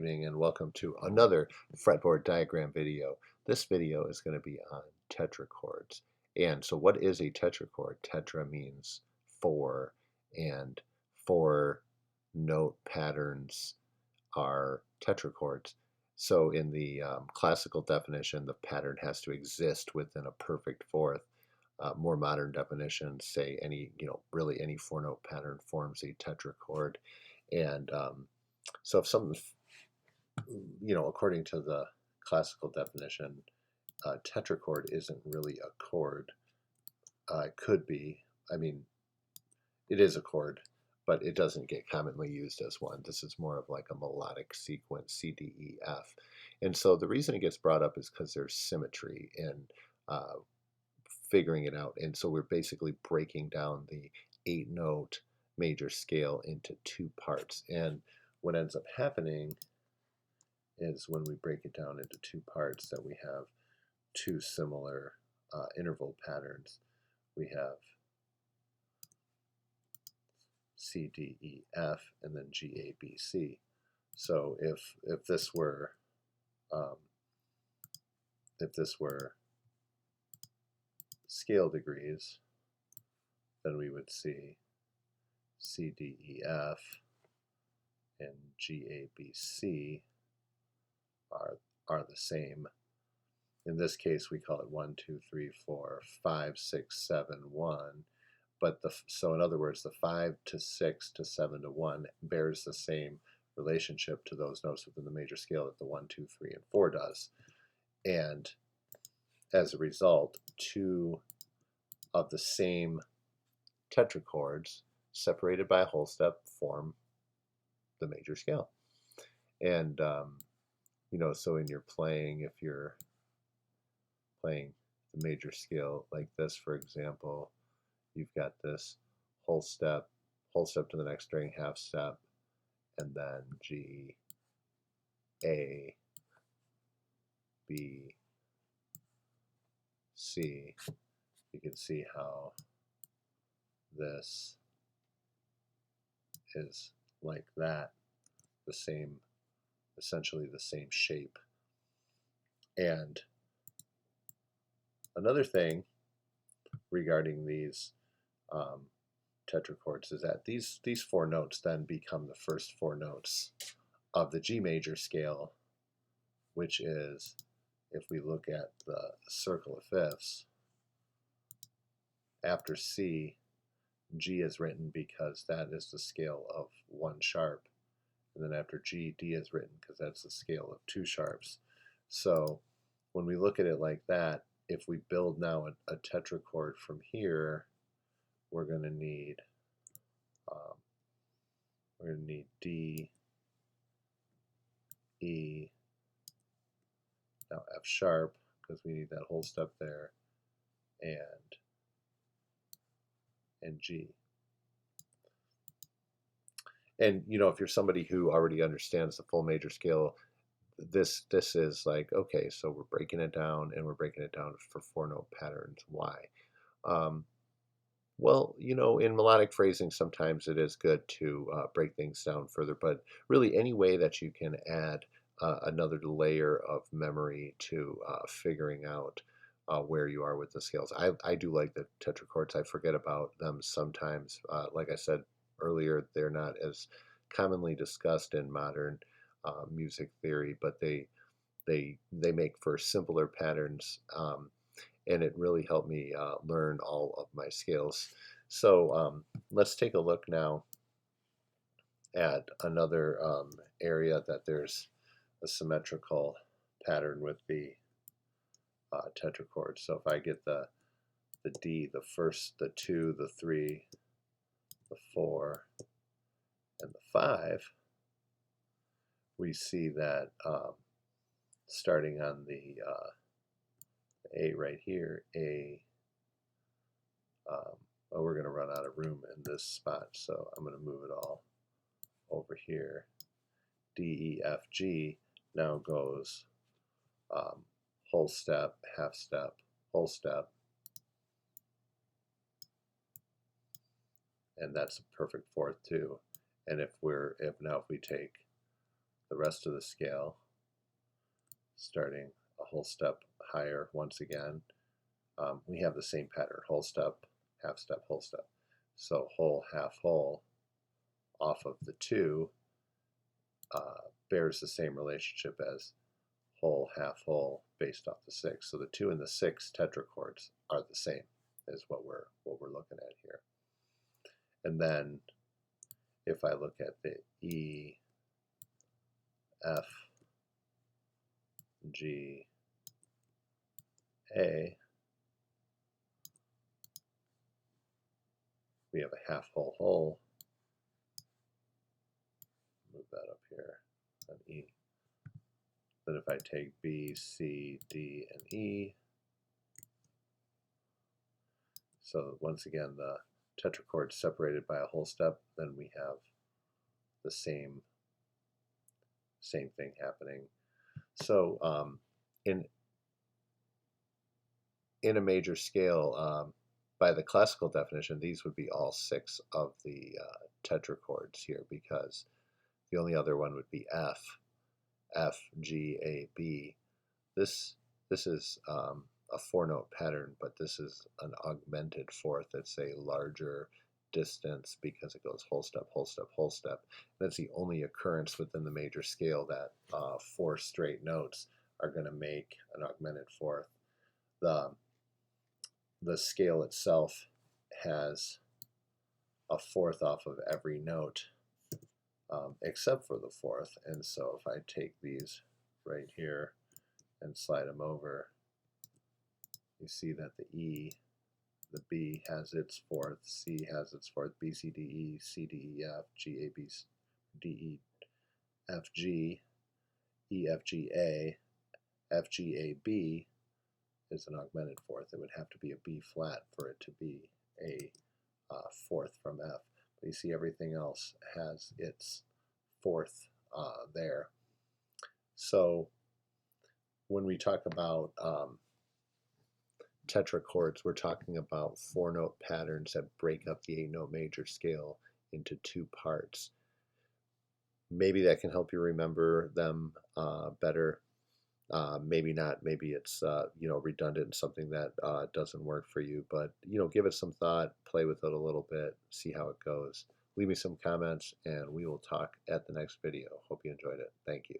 Evening and welcome to another fretboard diagram video. This video is going to be on tetrachords. And so what is a tetrachord? Tetra means four, and four note patterns are tetrachords. So in the classical definition, the pattern has to exist within a perfect fourth. More modern definitions say really any four-note pattern forms a tetrachord. And so if something's according to the classical definition, tetrachord isn't really a chord. It could be. I mean, it is a chord, but it doesn't get commonly used as one. This is more of like a melodic sequence, C, D, E, F. And so the reason it gets brought up is because there's symmetry in uh, figuring it out. And so we're basically breaking down the 8-note major scale into two parts. And what ends up happening is when we break it down into two parts that we have two similar interval patterns. We have C, D, E, F, and then G, A, B, C. So if this were scale degrees, then we would see C, D, E, F, and G, A, B, C are the same. In this case, we call it 1, 2, 3, 4, 5, 6, 7, 1. But so in other words, the 5 to 6 to 7 to 1 bears the same relationship to those notes within the major scale that the 1, 2, 3, and 4 does. And as a result, two of the same tetrachords separated by a whole step form the major scale. And so in your playing, if you're playing the major scale like this, for example, you've got this whole step to the next string, half step, and then G, A, B, C. You can see how this is like that, essentially the same shape. And another thing regarding these tetrachords is that these four notes then become the first four notes of the G major scale, which is, if we look at the circle of fifths, after C, G is written because that is the scale of 1 sharp. And then after G, D is written because that's the scale of 2 sharps. So when we look at it like that, if we build now a tetrachord from here, we're going to need D, E, now F sharp, because we need that whole step there, and G. And if you're somebody who already understands the full major scale, this is like, okay, so we're breaking it down, and we're breaking it down for 4-note patterns. Why? Well, in melodic phrasing, sometimes it is good to break things down further, but really any way that you can add another layer of memory to figuring out where you are with the scales. I do like the tetrachords. I forget about them sometimes. Like I said earlier, they're not as commonly discussed in modern music theory, but they make for simpler patterns. And it really helped me learn all of my scales. So let's take a look now at another area that there's a symmetrical pattern with the tetrachord. So if I get the D, the first, the 2, the 3, the 4, and the 5, we see that starting on the A right here, we're going to run out of room in this spot, so I'm going to move it all over here. D, E, F, G now goes whole step, half step, whole step, and that's a perfect fourth too. And if we take the rest of the scale, starting a whole step higher once again, we have the same pattern: whole step, half step, whole step. So whole, half, whole off of the 2 bears the same relationship as whole, half, whole based off the 6. So the 2 and the 6 tetrachords are the same, is what we're looking at here. And then if I look at the E, F, G, A, we have a half, whole, whole. Move that up here on E. Then if I take B, C, D, and E, so once again the tetrachord separated by a whole step, then we have the same thing happening. So in a major scale, by the classical definition, these would be all 6 of the tetrachords here, because the only other one would be F, G, A, B. This is a 4-note pattern, but this is an augmented fourth. It's a larger distance because it goes whole step, whole step, whole step. That's the only occurrence within the major scale that 4 straight notes are going to make an augmented fourth. The scale itself has a fourth off of every note except for the fourth. And so if I take these right here and slide them over, you see that the E, the B has its fourth, C has its fourth, B, C, D, E, C, D, E, F, G, A, B, D, E, F, G, E, F, G, A, F, G, A, B is an augmented fourth. It would have to be a B flat for it to be a fourth from F. But you see everything else has its fourth there. So when we talk about tetrachords, we're talking about 4-note patterns that break up the 8-note major scale into 2 parts. Maybe that can help you remember them better. Maybe not. Maybe it's redundant and something that doesn't work for you. But give it some thought, play with it a little bit, see how it goes. Leave me some comments, and we will talk at the next video. Hope you enjoyed it. Thank you.